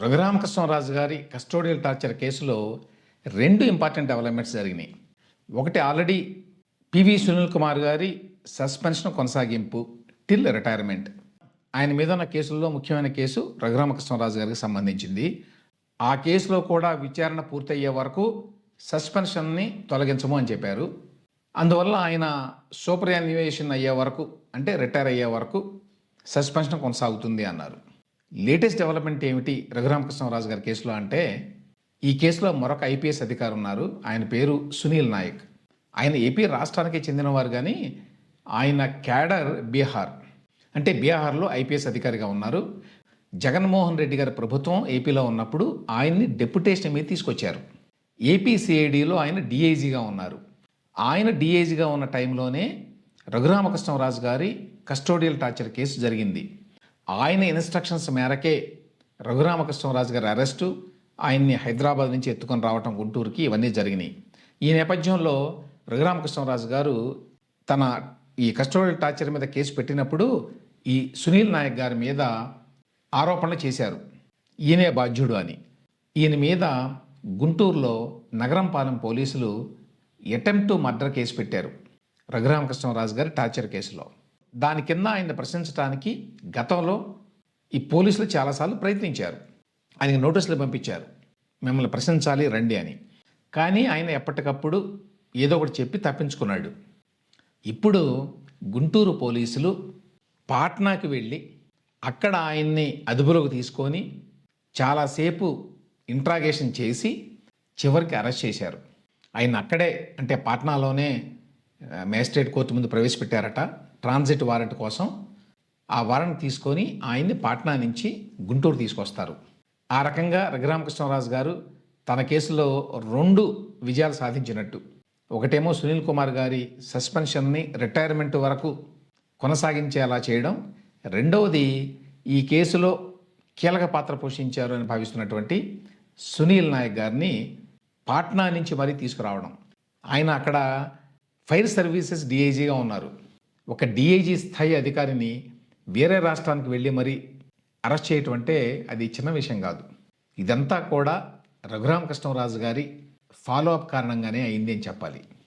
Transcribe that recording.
రఘురామకృష్ణరాజు గారి custodial torture కేసులో 2 important developments జరిగినాయి. ఒకటి ఆల్రెడీ పివి సునీల్ కుమార్ గారి సస్పెన్షన్ కొనసాగింపు టిల్ రిటైర్మెంట్. ఆయన మీద ఉన్న కేసుల్లో ముఖ్యమైన కేసు రఘురామకృష్ణరాజు గారికి సంబంధించింది. ఆ కేసులో కూడా విచారణ పూర్తయ్యే వరకు సస్పెన్షన్ని తొలగించము అని చెప్పారు. అందువల్ల ఆయన సూపర్ యాన్యుయేషన్ అయ్యే వరకు, అంటే రిటైర్ అయ్యే వరకు సస్పెన్షన్ కొనసాగుతుంది అన్నారు. లేటెస్ట్ డెవలప్మెంట్ ఏమిటి రఘురామకృష్ణరాజు గారి కేసులో అంటే, ఈ కేసులో మరొక ఐపీఎస్ అధికారి ఉన్నారు. ఆయన పేరు సునీల్ నాయక్. ఆయన ఏపీ రాష్ట్రానికి చెందినవారు, కానీ ఆయన క్యాడర్ బీహార్, అంటే బీహార్లో ఐపీఎస్ అధికారిగా ఉన్నారు. జగన్మోహన్ రెడ్డి గారి ప్రభుత్వం ఏపీలో ఉన్నప్పుడు ఆయన్ని డెప్యుటేషన్ మీద తీసుకొచ్చారు. ఏపీ సిఐడిలో ఆయన డిఐజీగా ఉన్నారు. ఆయన డిఐజీగా ఉన్న టైంలోనే రఘురామకృష్ణరాజు గారి కస్టోడియల్ టార్చర్ కేసు జరిగింది. ఆయన ఇన్స్ట్రక్షన్స్ మేరకే రఘురామకృష్ణరాజు గారి అరెస్టు, ఆయన్ని హైదరాబాద్ నుంచి ఎత్తుకొని రావటం గుంటూరుకి, ఇవన్నీ జరిగినాయి. ఈ నేపథ్యంలో రఘురామకృష్ణరాజు గారు తన ఈ కస్టోడియల్ టార్చర్ మీద కేసు పెట్టినప్పుడు ఈ సునీల్ నాయక్ గారి మీద ఆరోపణలు చేశారు, ఈయనే బాధ్యుడు అని. ఈయన మీద గుంటూరులో నగరంపాలెం పోలీసులు అటెంప్ట్ టు మర్డర్ కేసు పెట్టారు రఘురామకృష్ణరాజు గారి టార్చర్ కేసులో. దాని కింద ఆయన్ని ప్రశ్నించడానికి గతంలో ఈ పోలీసులు చాలాసార్లు ప్రయత్నించారు. ఆయనకి నోటీసులు పంపించారు, మిమ్మల్ని ప్రశ్నించాలి రండి అని. కానీ ఆయన ఎప్పటికప్పుడు ఏదో ఒకటి చెప్పి తప్పించుకున్నాడు. ఇప్పుడు గుంటూరు పోలీసులు పాట్నాకి వెళ్ళి అక్కడ ఆయన్ని అదుపులోకి తీసుకొని చాలాసేపు ఇంట్రాగేషన్ చేసి చివరికి అరెస్ట్ చేశారు. ఆయన అక్కడే, అంటే పాట్నాలోనే మేజిస్ట్రేట్ కోర్టు ముందు ప్రవేశపెట్టారట ట్రాన్సిట్ వారెంట్ కోసం. ఆ వారెంట్ తీసుకొని ఆయన్ని పాట్నా నుంచి గుంటూరు తీసుకొస్తారు. ఆ రకంగా రఘురామకృష్ణరాజు గారు తన కేసులో 2 విజయాలు సాధించినట్టు. ఒకటేమో సునీల్ కుమార్ గారి సస్పెన్షన్ని రిటైర్మెంట్ వరకు కొనసాగించేలా చేయడం, రెండవది ఈ కేసులో కీలక పాత్ర పోషించారు అని భావిస్తున్నటువంటి సునీల్ నాయక్ గారిని పాట్నా నుంచి మరీ తీసుకురావడం. ఆయన అక్కడ ఫైర్ సర్వీసెస్ డిఐజీగా ఉన్నారు. ఒక డిఐజీ స్థాయి అధికారిని వేరే రాష్ట్రానికి వెళ్ళి మరీ అరెస్ట్ చేయటం అంటే అది చిన్న విషయం కాదు. ఇదంతా కూడా రఘురామకృష్ణరాజు గారి ఫాలో అప్ కారణంగానే అయింది అని చెప్పాలి.